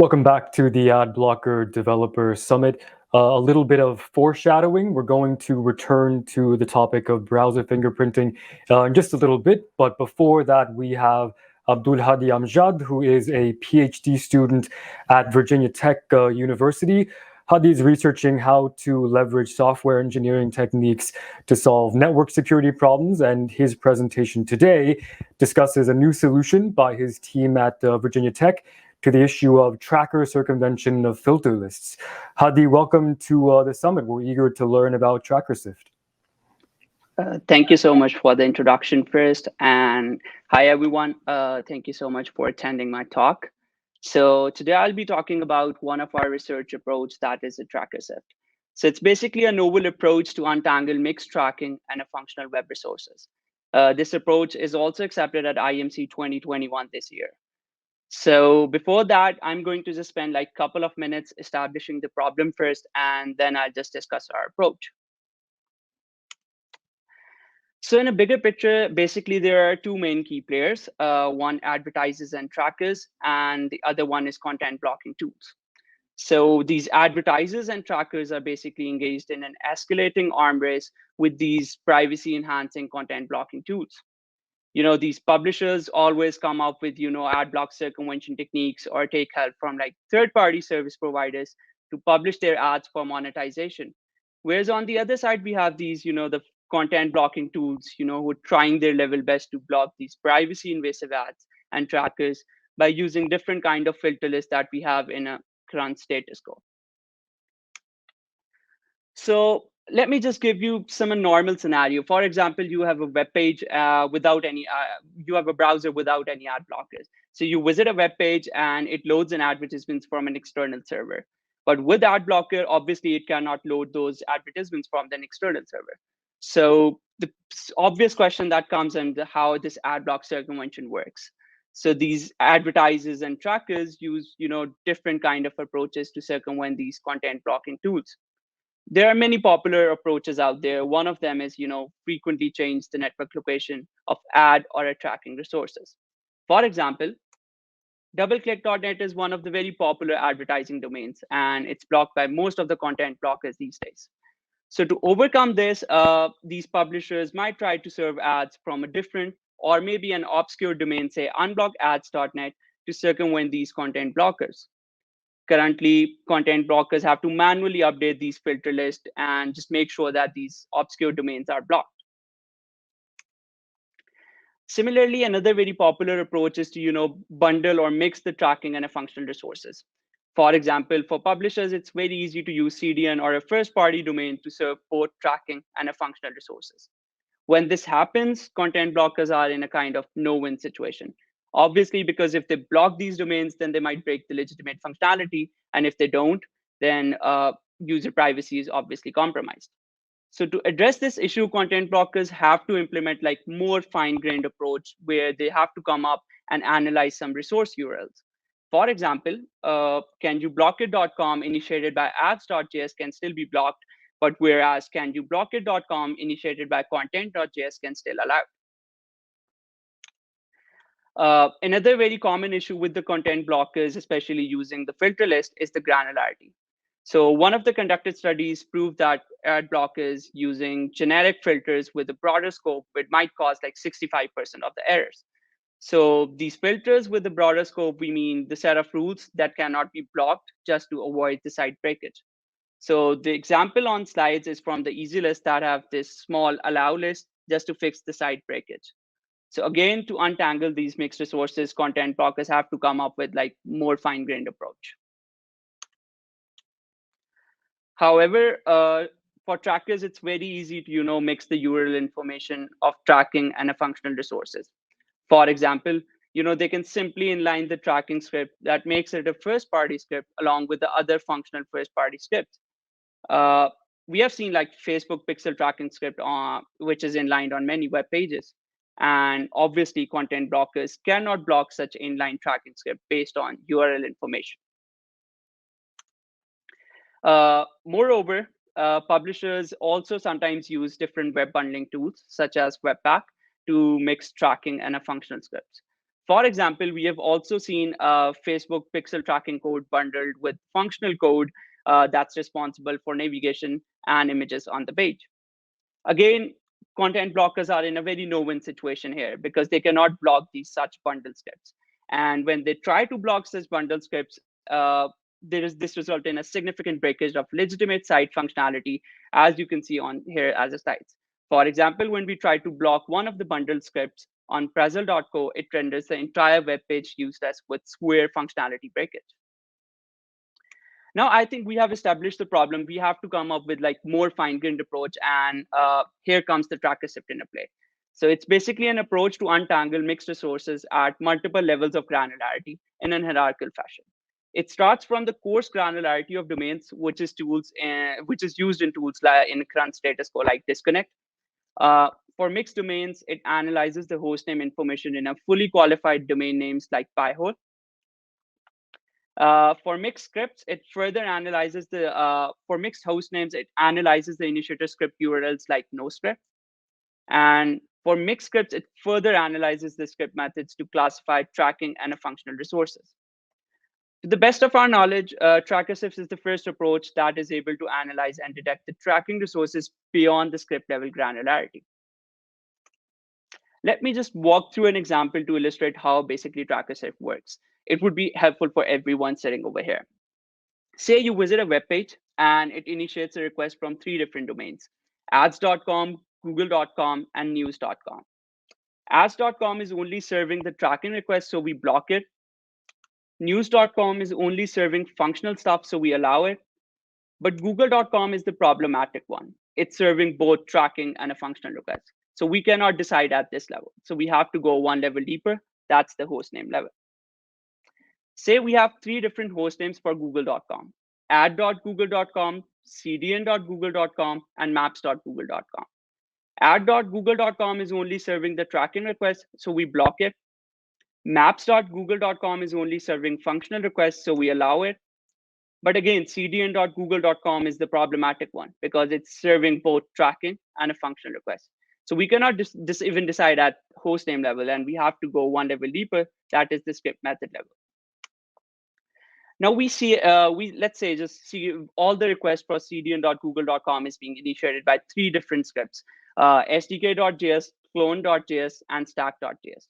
Welcome back to the Adblocker Developer Summit. A little bit of foreshadowing. We're going to return to the topic of browser fingerprinting in just a little bit. But before that, we have Abdul Haddi Amjad, who is a Ph.D. student at Virginia Tech University. Hadi is researching how to leverage software engineering techniques to solve network security problems, and his presentation today discusses a new solution by his team at Virginia Tech to the issue of tracker circumvention of filter lists. Hadi, welcome to the summit. We're eager to learn about TrackerSift. Thank you so much for the introduction first. And hi, everyone. Thank you so much for attending my talk. So today I'll be talking about one of our research approach that is a TrackerSift. So it's basically a novel approach to untangle mixed tracking and a functional web resources. This approach is also accepted at IMC 2021 this year. So before that, I'm going to just spend like a couple of minutes establishing the problem first, and then I'll just discuss our approach. So in a bigger picture, basically, there are two main key players. One advertisers and trackers, and the other one is content blocking tools. So these advertisers and trackers are basically engaged in an escalating arm race with these privacy enhancing content blocking tools. These publishers always come up with, Adblock circumvention techniques or take help from like third-party service providers to publish their ads for monetization. Whereas on the other side, we have these, the content blocking tools, who are trying their level best to block these privacy invasive ads and trackers by using different kind of filter lists that we have in a current status quo. So let me just give you some normal scenario. For example, you have a web page without any, you have a browser without any ad blockers. So you visit a web page and it loads an advertisements from an external server. But with Adblocker, obviously it cannot load those advertisements from an external server. So the obvious question that comes in how this Adblock circumvention works. So these advertisers and trackers use, different kind of approaches to circumvent these content blocking tools. There are many popular approaches out there. One of them is, frequently change the network location of ad or a tracking resources. For example, doubleclick.net is one of the very popular advertising domains, and it's blocked by most of the content blockers these days. So to overcome this, these publishers might try to serve ads from a different or maybe an obscure domain, say unblockads.net, to circumvent these content blockers. Currently, content blockers have to manually update these filter lists and just make sure that these obscure domains are blocked. Similarly, another very popular approach is to bundle or mix the tracking and a functional resources. For example, for publishers, it's very easy to use CDN or a first-party domain to serve both tracking and a functional resources. When this happens, content blockers are in a kind of no-win situation. Obviously, because if they block these domains, then they might break the legitimate functionality. And if they don't, then user privacy is obviously compromised. So to address this issue, content blockers have to implement like more fine-grained approach where they have to come up and analyze some resource URLs. For example, canyoublockit.com initiated by ads.js can still be blocked, but whereas canyoublockit.com initiated by content.js can still allow. Another very common issue with the content blockers, especially using the filter list, is the granularity. So one of the conducted studies proved that ad blockers using generic filters with a broader scope, it might cause like 65% of the errors. So these filters with the broader scope, we mean the set of rules that cannot be blocked just to avoid the site breakage. So the example on slides is from the easy list that have this small allow list just to fix the site breakage. So again, to untangle these mixed resources, content blockers have to come up with like more fine-grained approach. However, for trackers, it's very easy to mix the URL information of tracking and a functional resources. For example, they can simply inline the tracking script that makes it a first-party script along with the other functional first-party scripts. We have seen like Facebook pixel tracking script, which is inlined on many web pages. And obviously, content blockers cannot block such inline tracking script based on URL information. Moreover, publishers also sometimes use different web bundling tools, such as Webpack, to mix tracking and a functional scripts. For example, we have also seen Facebook pixel tracking code bundled with functional code that's responsible for navigation and images on the page. Again, content blockers are in a very no-win situation here because they cannot block these such bundle scripts. And when they try to block such bundle scripts, this result in a significant breakage of legitimate site functionality, as you can see on here as a slides. For example, when we try to block one of the bundled scripts on Prezel.co, it renders the entire web page useless with square functionality breakage. Now, I think we have established the problem. We have to come up with like more fine-grained approach, and here comes the TrackerSift into play. So it's basically an approach to untangle mixed resources at multiple levels of granularity in an hierarchical fashion. It starts from the coarse granularity of domains, which is used in tools like in current status quo like disconnect. For mixed domains, it analyzes the hostname information in a fully qualified domain names like Pi-hole. For mixed scripts, it further analyzes for mixed host names, it analyzes the initiator script URLs like NoScript. And for mixed scripts, it further analyzes the script methods to classify tracking and functional resources. To the best of our knowledge, TrackerSift is the first approach that is able to analyze and detect the tracking resources beyond the script level granularity. Let me just walk through an example to illustrate how basically TrackerSift works. It would be helpful for everyone sitting over here. Say you visit a web page and it initiates a request from 3 different domains: ads.com, google.com, and news.com. Ads.com is only serving the tracking request, so we block it. News.com is only serving functional stuff, so we allow it. But google.com is the problematic one. It's serving both tracking and a functional request. So we cannot decide at this level. So we have to go one level deeper. That's the hostname level. Say we have 3 different host names for google.com: ad.google.com, cdn.google.com, and maps.google.com. Ad.google.com is only serving the tracking request, so we block it. Maps.google.com is only serving functional requests, so we allow it. But again, cdn.google.com is the problematic one because it's serving both tracking and a functional request. So we cannot even decide at hostname level, and we have to go one level deeper. That is the script method level. Now we see, let's say just see all the requests for cdn.google.com is being initiated by 3 different scripts: sdk.js, clone.js, and stack.js.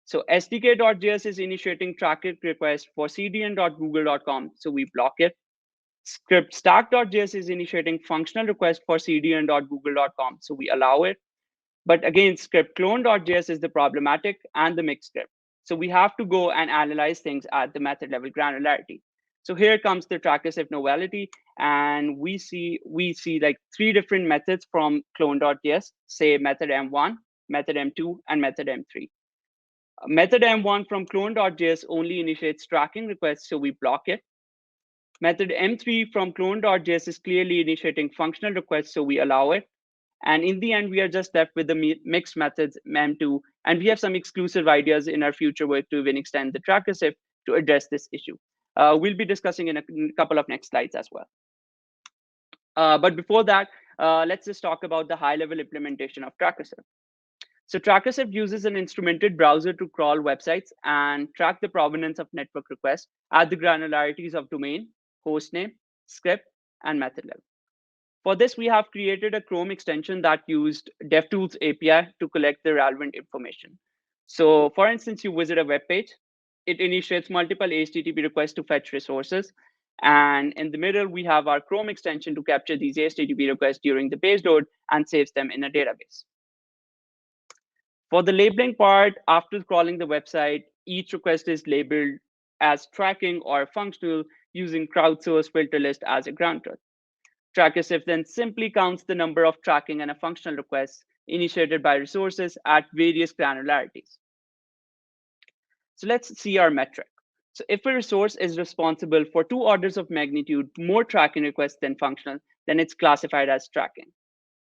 So sdk.js is initiating tracking request for cdn.google.com, so we block it. Script stack.js is initiating functional request for cdn.google.com, so we allow it. But again, script clone.js is the problematic and the mixed script. So we have to go and analyze things at the method level granularity. So here comes the TrackerSift novelty, and we see like 3 different methods from clone.js, say method M1, method M2, and method M3. Method M1 from clone.js only initiates tracking requests, so we block it. Method M3 from clone.js is clearly initiating functional requests, so we allow it. And in the end, we are just left with the mixed methods M2, and we have some exclusive ideas in our future work to even extend the TrackerSift to address this issue. We'll be discussing in a couple of next slides as well. But before that, let's just talk about the high-level implementation of TrackerSift. So TrackerSift uses an instrumented browser to crawl websites and track the provenance of network requests at the granularities of domain, hostname, script, and method level. For this, we have created a Chrome extension that used DevTools API to collect the relevant information. So for instance, you visit a web page, it initiates multiple HTTP requests to fetch resources. And in the middle, we have our Chrome extension to capture these HTTP requests during the page load and saves them in a database. For the labeling part, after crawling the website, each request is labeled as tracking or functional using crowdsourced filter list as a ground truth. TrackerSift then simply counts the number of tracking and a functional requests initiated by resources at various granularities. So let's see our metric. So if a resource is responsible for 2 orders of magnitude more tracking requests than functional, then it's classified as tracking.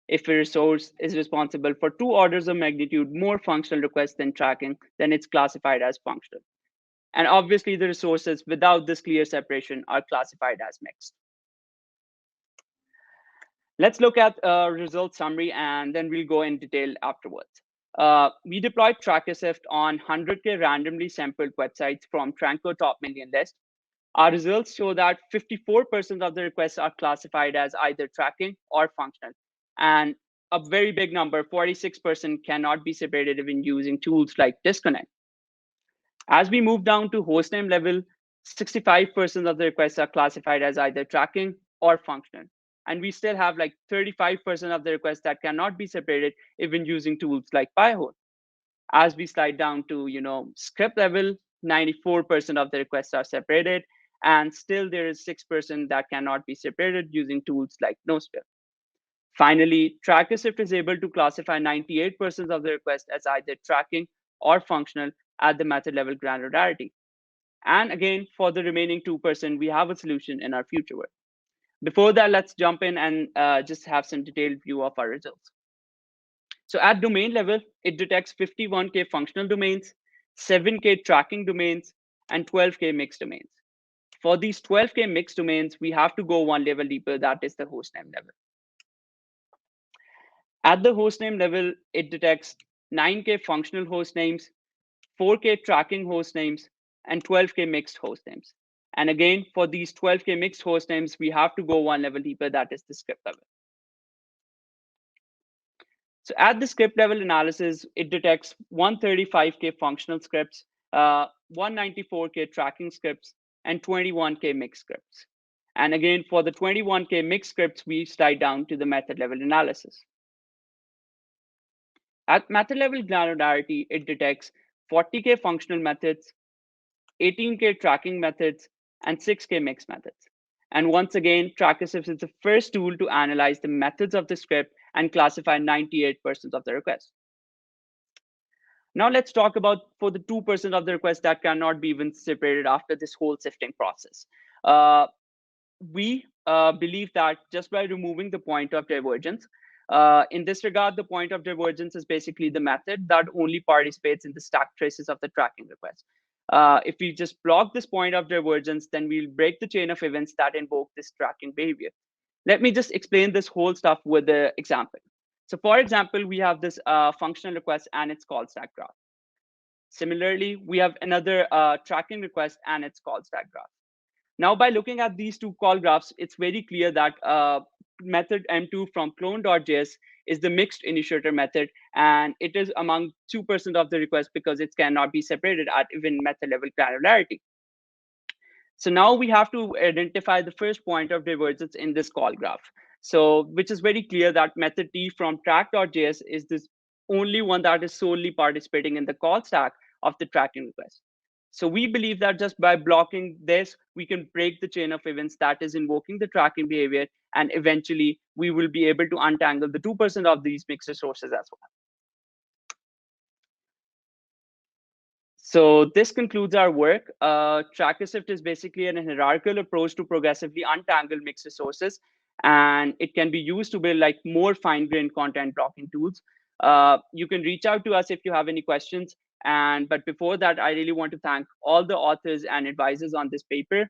If a resource is responsible for 2 orders of magnitude more functional requests than tracking, then it's classified as functional. And obviously, the resources without this clear separation are classified as mixed. Let's look at a result summary, and then we'll go in detail afterwards. We deployed TrackerSift on 100K randomly sampled websites from Tranco top million list. Our results show that 54% of the requests are classified as either tracking or functional. And a very big number, 46%, cannot be separated even using tools like disconnect. As we move down to hostname level, 65% of the requests are classified as either tracking or functional. And we still have like 35% of the requests that cannot be separated even using tools like Pi-hole. As we slide down to script level, 94% of the requests are separated, and still there is 6% that cannot be separated using tools like NoScript. Finally, TrackerSift is able to classify 98% of the requests as either tracking or functional at the method level granularity. And again, for the remaining 2%, we have a solution in our future work. Before that, let's jump in and just have some detailed view of our results. So at domain level, it detects 51K functional domains, 7K tracking domains, and 12K mixed domains. For these 12K mixed domains, we have to go one level deeper, that is the hostname level. At the hostname level, it detects 9K functional hostnames, 4K tracking hostnames, and 12K mixed hostnames. And again, for these 12K mixed hostnames, we have to go one level deeper, that is the script level. So at the script level analysis, it detects 135K functional scripts, 194K tracking scripts, and 21K mixed scripts. And again, for the 21K mixed scripts, we slide down to the method level analysis. At method level granularity, it detects 40K functional methods, 18K tracking methods, and 6K mixed methods. And once again, TrackerSift is the first tool to analyze the methods of the script and classify 98% of the requests. Now let's talk about for the 2% of the requests that cannot be even separated after this whole sifting process. We believe that just by removing the point of divergence, in this regard, the point of divergence is basically the method that only participates in the stack traces of the tracking request. If we just block this point of divergence, then we'll break the chain of events that invoke this tracking behavior. Let me just explain this whole stuff with an example. So for example, we have this functional request and its call stack graph. Similarly, we have another tracking request and its call stack graph. Now, by looking at these two call graphs, it's very clear that method M2 from clone.js is the mixed initiator method, and it is among 2% of the requests because it cannot be separated at even method level granularity. So now we have to identify the first point of divergence in this call graph. So which is very clear that method T from track.js is this only one that is solely participating in the call stack of the tracking request. So we believe that just by blocking this, we can break the chain of events that is invoking the tracking behavior, and eventually we will be able to untangle the 2% of these mixed resources as well. So this concludes our work. TrackerSift is basically an hierarchical approach to progressively untangle mixed resources, and it can be used to build like more fine-grained content blocking tools. You can reach out to us if you have any questions. But before that, I really want to thank all the authors and advisors on this paper,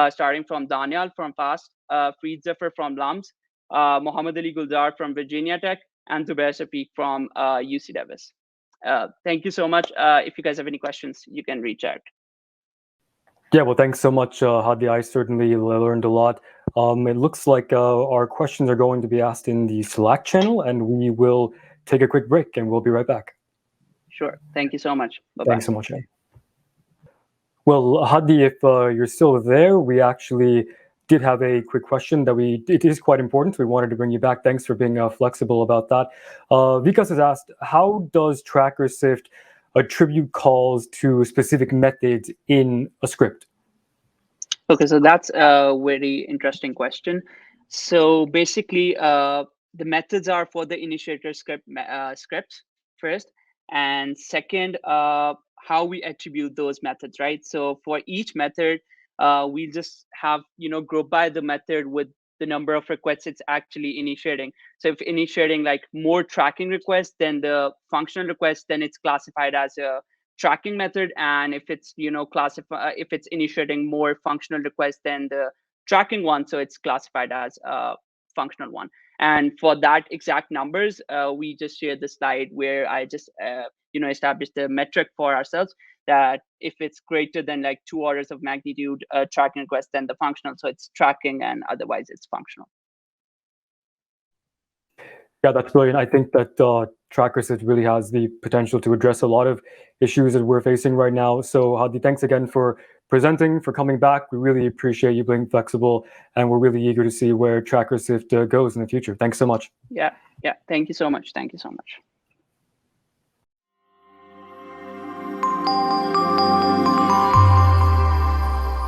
starting from Daniel from FAST, Fried Zafar from LUMS, Mohammed Ali Gulzar from Virginia Tech, and Zubair Shafiq from UC Davis. Thank you so much. If you guys have any questions, you can reach out. Yeah, well, thanks so much, Hadi. I certainly learned a lot. It looks like our questions are going to be asked in the Slack channel, and we will take a quick break, and we'll be right back. Sure. Thank you so much. Bye-bye. Thanks so much. Well, Hadi, if you're still there, we actually did have a quick question that it is quite important. So we wanted to bring you back. Thanks for being flexible about that. Vikas has asked, how does TrackerSift attribute calls to specific methods in a script? Okay, so that's a very interesting question. So basically, the methods are for the initiator scripts first, and second, how we attribute those methods, right? So for each method, we just have group by the method with the number of requests it's actually initiating. So if initiating like more tracking requests than the functional requests, then it's classified as a tracking method. And if it's if it's initiating more functional requests than the tracking one, so it's classified as a functional one. And for that exact numbers, we just shared the slide where I just established the metric for ourselves that if it's greater than like 2 orders of magnitude tracking request, then the functional, so it's tracking, and otherwise it's functional. Yeah, that's brilliant. I think that TrackerSift really has the potential to address a lot of issues that we're facing right now. So Haddi, thanks again for presenting, for coming back. We really appreciate you being flexible, and we're really eager to see where TrackerSift goes in the future. Thanks so much. Yeah, thank you so much. Thank you so much.